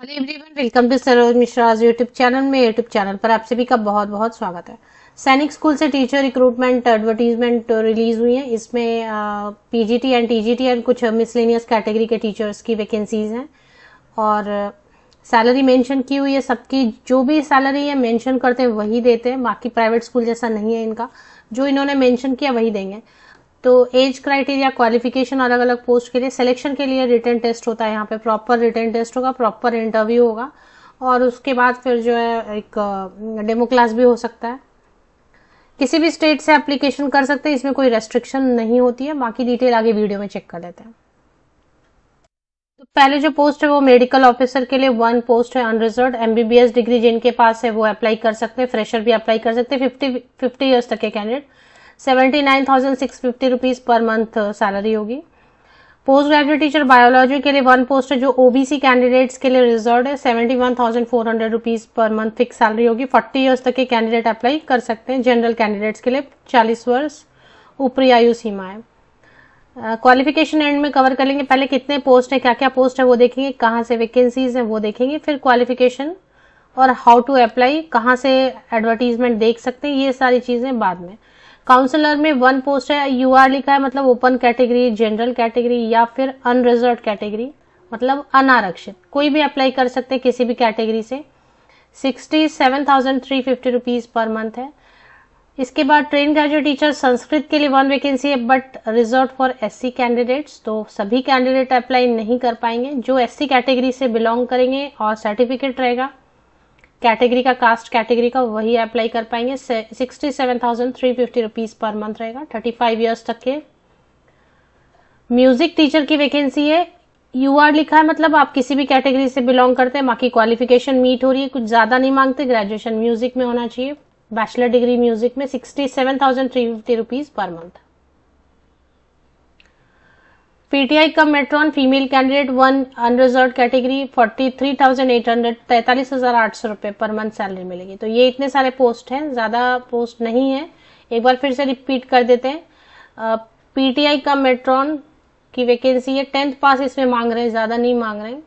Hello everyone, welcome to Saroj Mishra's YouTube channel में। YouTube channel पर आप सभी का बहुत बहुत स्वागत है। सैनिक स्कूल से टीचर रिक्रूटमेंट एडवर्टीजमेंट रिलीज हुई है। इसमें पीजीटी एंड टीजीटी एंड कुछ मिसलेनियस कैटेगरी के टीचर्स की वैकेंसीज हैं और सैलरी मेंशन की हुई है। सबकी जो भी सैलरी है मेंशन करते हैं वही देते हैं, बाकी प्राइवेट स्कूल जैसा नहीं है इनका। जो इन्होंने मेंशन किया वही देंगे। तो एज क्राइटेरिया, क्वालिफिकेशन, अलग अलग पोस्ट के लिए सिलेक्शन के लिए रिटन टेस्ट होता है। यहाँ पे प्रॉपर रिटन टेस्ट होगा, प्रॉपर इंटरव्यू होगा और उसके बाद फिर जो है एक डेमो क्लास भी हो सकता है। किसी भी स्टेट से एप्लीकेशन कर सकते हैं, इसमें कोई रेस्ट्रिक्शन नहीं होती है। बाकी डिटेल आगे वीडियो में चेक कर लेते हैं। तो पहले जो पोस्ट है वो मेडिकल ऑफिसर के लिए 1 पोस्ट है अनरिजर्व। एमबीबीएस डिग्री जिनके पास है वो अप्लाई कर सकते हैं, फ्रेशर भी अप्लाई कर सकते हैं। 50 ईयर्स तक के candidate. 79,650 rupees per month salary होगी। पोस्ट ग्रेजुएट टीचर बायोलॉजी के लिए 1 पोस्ट है जो ओबीसी कैंडिडेट्स के लिए रिजर्व है। 71,400 rupees per month fix salary होगी। 40 ईयर्स तक के कैंडिडेट अप्लाई कर सकते हैं। जनरल कैंडिडेट्स के लिए 40 वर्ष ऊपरी आयु सीमा है। क्वालिफिकेशन एंड में कवर कर लेंगे। पहले कितने पोस्ट है, क्या क्या पोस्ट है वो देखेंगे, कहाँ से वैकेंसीज है वो देखेंगे, फिर क्वालिफिकेशन और हाउ टू अप्लाई, कहाँ से एडवर्टीजमेंट देख सकते हैं, ये सारी चीजें बाद में। काउंसलर में 1 पोस्ट है। यूआर लिखा है मतलब ओपन कैटेगरी, जनरल कैटेगरी या फिर अनरिजर्व कैटेगरी मतलब अनारक्षित, कोई भी अप्लाई कर सकते हैं किसी भी कैटेगरी से। 67,350 रुपीज पर मंथ है। इसके बाद ट्रेन ग्रेजुएट टीचर संस्कृत के लिए 1 वैकेंसी है but reserve for SC candidates. तो सभी कैंडिडेट अप्लाई नहीं कर पाएंगे। जो एससी कैटेगरी से बिलोंग करेंगे और सर्टिफिकेट रहेगा कैटेगरी का, कास्ट कैटेगरी का, वही अप्लाई कर पाएंगे। 67,350 रुपीज पर मंथ रहेगा। 35 ईयर्स तक के। म्यूजिक टीचर की वैकेंसी है। यूआर लिखा है मतलब आप किसी भी कैटेगरी से बिलोंग करते हैं, बाकी क्वालिफिकेशन मीट हो रही है, कुछ ज्यादा नहीं मांगते, ग्रेजुएशन म्यूजिक में होना चाहिए, बैचलर डिग्री म्यूजिक में। 67,350 रुपीज पर मंथ। पीटीआई कम मेट्रॉन फीमेल कैंडिडेट 1 अनरिजर्व कैटेगरी 43,800 43,800 रुपए पर मंथ सैलरी मिलेगी। तो ये इतने सारे पोस्ट हैं, ज्यादा पोस्ट नहीं है। एक बार फिर से रिपीट कर देते हैं। पीटीआई कम मेट्रॉन की वैकेंसी है। 10th पास इसमें मांग रहे हैं, ज्यादा नहीं मांग रहे हैं,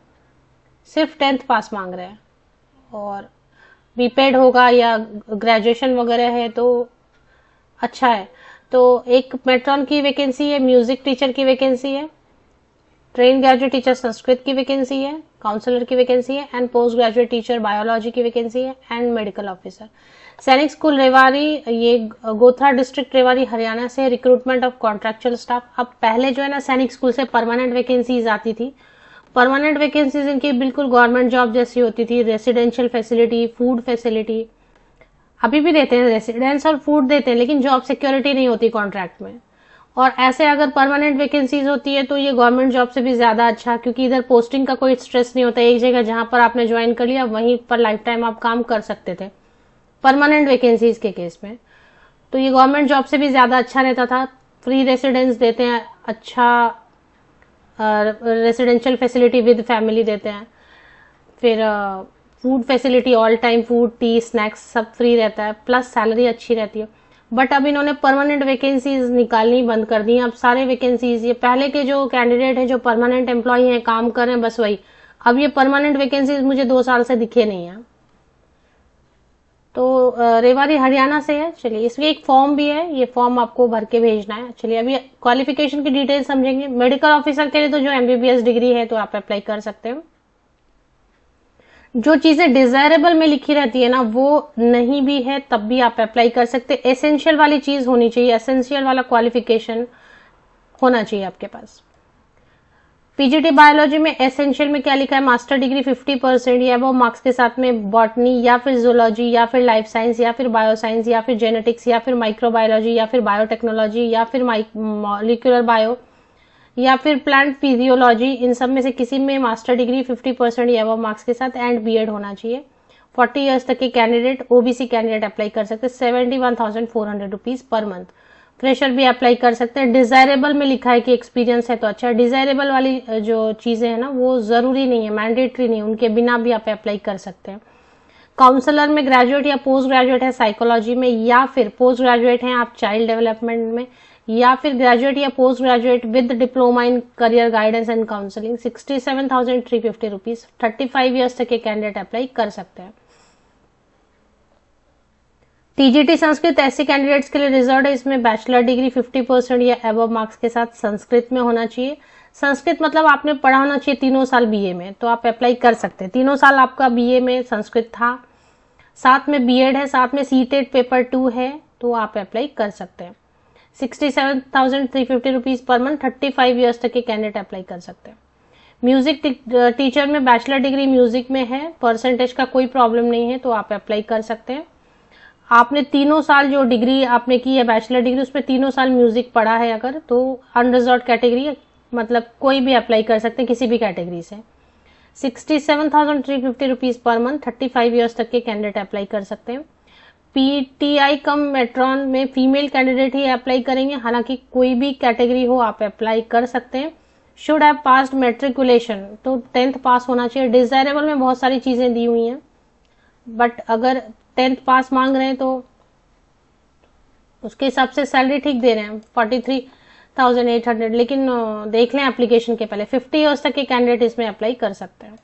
सिर्फ 10th पास मांग रहे हैं। और बीपेड होगा या ग्रेजुएशन वगैरह है तो अच्छा है। तो एक मेट्रॉन की वैकेंसी है, म्यूजिक टीचर की वैकेंसी है, ट्रेन ग्रेजुएट टीचर संस्कृत की वैकेंसी है, काउंसलर की वैकेंसी है and post graduate teacher biology की वैकेंसी है एंड मेडिकल ऑफिसर। सैनिक स्कूल रेवाड़ी, ये गोथरा डिस्ट्रिक्ट रेवाड़ी हरियाणा से। Recruitment of contractual staff. अब पहले जो है ना सैनिक स्कूल से परमानेंट वैकेंसीज आती थी। परमानेंट वैकेंसीज इनकी बिल्कुल गवर्नमेंट जॉब जैसी होती थी। रेसिडेंशियल फैसिलिटी, फूड फैसिलिटी, अभी भी देते हैं, रेसिडेंस और फूड देते हैं, लेकिन जॉब सिक्योरिटी नहीं होती कॉन्ट्रैक्ट में। और ऐसे अगर परमानेंट वैकेंसीज होती है तो ये गवर्नमेंट जॉब से भी ज्यादा अच्छा, क्योंकि इधर पोस्टिंग का कोई स्ट्रेस नहीं होता। एक जगह जहां पर आपने ज्वाइन कर लिया वहीं पर लाइफ टाइम आप काम कर सकते थे परमानेंट वैकेंसीज के केस में। तो ये गवर्नमेंट जॉब से भी ज्यादा अच्छा रहता था। फ्री रेसिडेंस देते हैं, अच्छा रेसिडेंशियल फैसिलिटी विद फैमिली देते हैं, फिर food facility, all time food, T, snacks सब फ्री रहता है, प्लस सैलरी अच्छी रहती है। बट अब इन्होंने परमानेंट वैकेंसीज निकालनी बंद कर दी। अब सारे वैकेंसीज, ये पहले के जो कैंडिडेट हैं जो परमानेंट एम्प्लॉय हैं, काम कर रहे हैं, बस वही। अब ये परमानेंट वैकेंसीज मुझे 2 साल से दिखे नहीं है। तो रेवाड़ी हरियाणा से है। चलिए, इसमें एक फॉर्म भी है, ये फॉर्म आपको भर के भेजना है। चलिए अभी क्वालिफिकेशन की डिटेल समझेंगे। मेडिकल ऑफिसर के लिए तो जो एमबीबीएस डिग्री है तो आप अप्लाई कर सकते हो। जो चीजें डिजायरेबल में लिखी रहती है ना वो नहीं भी है तब भी आप अप्लाई कर सकते। एसेंशियल वाली चीज होनी चाहिए, एसेंशियल वाला क्वालिफिकेशन होना चाहिए आपके पास। पीजीटी बायोलॉजी में एसेंशियल में क्या लिखा है, मास्टर डिग्री 50% या वो मार्क्स के साथ में बॉटनी या फिर जूलॉजी या फिर लाइफ साइंस या फिर बायोसाइंस या फिर जेनेटिक्स या फिर माइक्रोबायोलॉजी या फिर बायोटेक्नोलॉजी या फिर मॉलिक्यूलर बायो या फिर प्लांट फिजियोलॉजी, इन सब में से किसी में मास्टर डिग्री 50% या वो मार्क्स के साथ एंड बीएड होना चाहिए। 40 ईयर्स तक के कैंडिडेट, ओबीसी कैंडिडेट अप्लाई कर सकते हैं। 71,400 रुपीज पर मंथ। फ्रेशर भी अप्लाई कर सकते हैं। डिजायरेबल में लिखा है कि एक्सपीरियंस है तो अच्छा। डिजायरेबल वाली जो चीजें है ना वो जरूरी नहीं है, मैंडेटरी नहीं है, उनके बिना भी आप अप्लाई कर सकते हैं। काउंसलर में ग्रेजुएट या पोस्ट ग्रेजुएट है साइकोलॉजी में, या फिर पोस्ट ग्रेजुएट हैं आप चाइल्ड डेवलपमेंट में, या फिर ग्रेजुएट या post graduate with diploma in career guidance and counselling 67,350 rupees. 35 years तक के कैंडिडेट अप्लाई कर सकते हैं। टीजीटी संस्कृत ऐसे कैंडिडेट्स के लिए रिजर्व है, इसमें बैचलर डिग्री 50% या अबव मार्क्स के साथ संस्कृत में होना चाहिए। संस्कृत मतलब आपने पढ़ा होना चाहिए 3 साल बीए में, तो आप अप्लाई कर सकते हैं। 3 साल आपका बीए में संस्कृत था, साथ में बीएड है, साथ में सीटेट पेपर 2 है, तो आप अप्लाई कर सकते हैं। 67,350 रुपीज पर मंथ। 35 ईयर्स तक के कैंडिडेट अप्लाई कर सकते हैं। म्यूजिक टीचर में बैचलर डिग्री म्यूजिक में है, परसेंटेज का कोई प्रॉब्लम नहीं है, तो आप अप्लाई कर सकते हैं। आपने 3 साल जो डिग्री आपने की है बैचलर डिग्री, उसमें 3 साल म्यूजिक पढ़ा है अगर, तो अनरिजर्व कैटेगरी मतलब कोई भी अप्लाई कर सकते हैं किसी भी कैटेगरी से। 67,350 रुपीज पर मंथ। 35 ईयर्स तक के कैंडिडेट अप्लाई कर सकते हैं। पीटीआई कम मेट्रॉन में फीमेल कैंडिडेट ही अप्लाई करेंगे, हालांकि कोई भी कैटेगरी हो आप अप्लाई कर सकते हैं। शुड हैव पास्ड मेट्रिकुलेशन, तो 10th पास होना चाहिए। डिजायरेबल में बहुत सारी चीजें दी हुई हैं, बट अगर 10th पास मांग रहे हैं तो उसके हिसाब से सैलरी ठीक दे रहे हैं 43,800, लेकिन देख लें एप्लीकेशन के पहले। 50 ईयर्स तक के कैंडिडेट इसमें अप्लाई कर सकते हैं।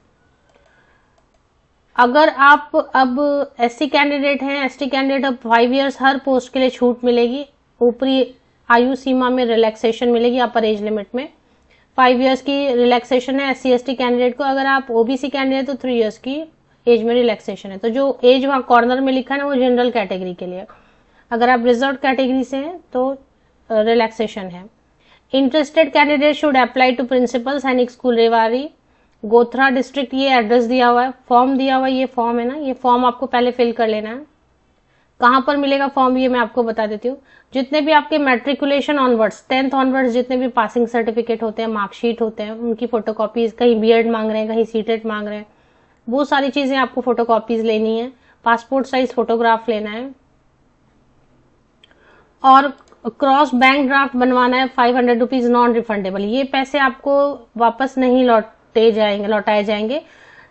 अगर आप अब एससी कैंडिडेट हैं, एसटी कैंडिडेट, अब 5 ईयर्स हर पोस्ट के लिए छूट मिलेगी। ऊपरी आयु सीमा में रिलैक्सेशन मिलेगी, अपर एज लिमिट में 5 ईयर्स की रिलैक्सेशन है एससी एसटी कैंडिडेट को। अगर आप ओबीसी कैंडिडेट तो 3 ईयर्स की एज में रिलैक्सेशन है। तो जो एज वहां कॉर्नर में लिखा है ना, वो जनरल कैटेगरी के लिए। अगर आप रिजर्व कैटेगरी से हैं तो रिलैक्सेशन है। Interested candidate should apply to principal Sainik school Rewari, Gothra district. ये एड्रेस दिया हुआ है, फॉर्म दिया हुआ है, ये फॉर्म है ना, ये फॉर्म आपको पहले फिल कर लेना है। कहां पर मिलेगा फॉर्म ये मैं आपको बता देती हूँ। जितने भी आपके मैट्रिकुलेशन ऑनवर्ड्स, 10th ऑनवर्ड्स जितने भी पासिंग सर्टिफिकेट होते हैं, मार्कशीट होते हैं, उनकी फोटोकॉपीज, कहीं बीएड मांग रहे हैं, कहीं सीटेट मांग रहे हैं, वो सारी चीजें आपको फोटोकॉपीज लेनी है। पासपोर्ट साइज फोटोग्राफ लेना है और क्रॉस बैंक ड्राफ्ट बनवाना है। 500 रुपीज नॉन रिफंडेबल। ये पैसे आपको वापस नहीं लौटाए जाएंगे।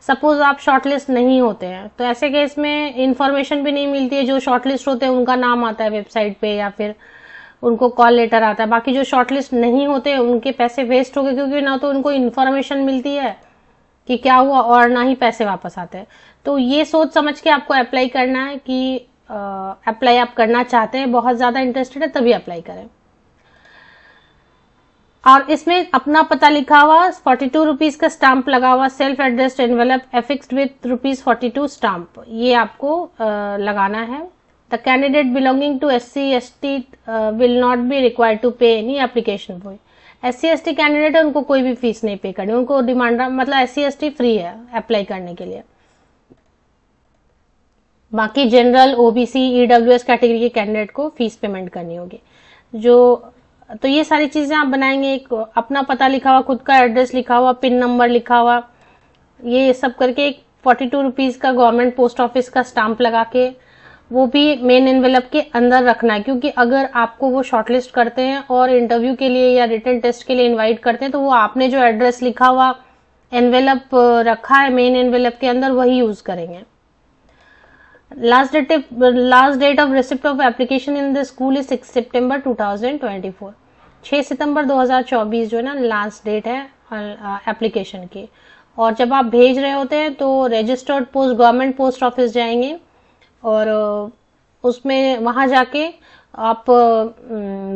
सपोज आप शॉर्टलिस्ट नहीं होते हैं तो ऐसे केस में इंफॉर्मेशन भी नहीं मिलती है। जो शॉर्टलिस्ट होते हैं उनका नाम आता है वेबसाइट पे या फिर उनको कॉल लेटर आता है। बाकी जो शॉर्टलिस्ट नहीं होते उनके पैसे वेस्ट हो गए, क्योंकि ना तो उनको इन्फॉर्मेशन मिलती है कि क्या हुआ और ना ही पैसे वापस आते हैं। तो ये सोच समझ के आपको अप्लाई करना है कि अप्लाई आप करना चाहते हैं, बहुत ज्यादा इंटरेस्टेड है, तभी अप्लाई करें। और इसमें अपना पता लिखा हुआ, 42 रुपीज का स्टाम्प लगा हुआ, self addressed envelope affixed with ₹42 stamp, ये आपको लगाना है। The candidate belonging to SC ST will not be required to pay any application fee. SC ST candidate है, उनको कोई भी फीस नहीं पे करनी, उनको डिमांड मतलब SC ST फ्री है अप्लाई करने के लिए। बाकी जनरल, OBC, EWS कैटेगरी के कैंडिडेट को फीस पेमेंट करनी होगी। तो ये सारी चीजें आप बनाएंगे। एक अपना पता लिखा हुआ, खुद का एड्रेस लिखा हुआ, पिन नंबर लिखा हुआ, ये सब करके एक 42 रुपीज का गवर्नमेंट पोस्ट ऑफिस का स्टाम्प लगा के वो भी मेन एनवेलप के अंदर रखना है। क्योंकि अगर आपको वो शॉर्टलिस्ट करते हैं और इंटरव्यू के लिए या रिटन टेस्ट के लिए इन्वाइट करते हैं तो वो आपने जो एड्रेस लिखा हुआ एनवेलप रखा है मेन एनवेलप के अंदर वही यूज करेंगे। Last date of receipt of application in the school is 6 सितंबर 2024। 6 सितंबर 2024 जो है ना लास्ट डेट है एप्लीकेशन की। और जब आप भेज रहे होते हैं तो registered post government post office जाएंगे और उसमें वहां जाके आप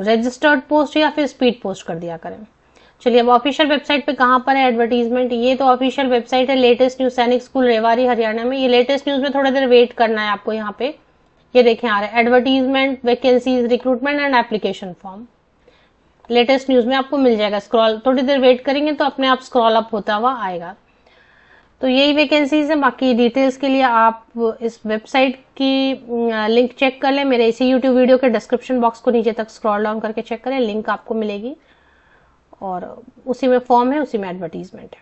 रजिस्टर्ड पोस्ट या फिर स्पीड पोस्ट कर दिया करें। चलिए अब ऑफिशियल वेबसाइट पे कहां पर है एडवर्टीजमेंट। ये तो ऑफिशियल वेबसाइट है लेटेस्ट न्यूज सैनिक स्कूल रेवाड़ी हरियाणा में। ये लेटेस्ट न्यूज में थोड़ी देर वेट करना है आपको। यहाँ पे ये देखें आ रहा है advertisement, vacancies, recruitment and application form. Latest news में आपको मिल जाएगा। स्क्रॉल थोड़ी देर वेट करेंगे तो अपने आप स्क्रॉल अप होता हुआ आएगा। तो यही वैकेंसीज है। बाकी डिटेल्स के लिए आप इस वेबसाइट की लिंक चेक कर लें। मेरे इसी यूट्यूब वीडियो के डिस्क्रिप्शन बॉक्स को नीचे तक स्क्रॉल डाउन करके चेक करें, लिंक आपको मिलेगी और उसी में फॉर्म है, उसी में एडवर्टीजमेंट है।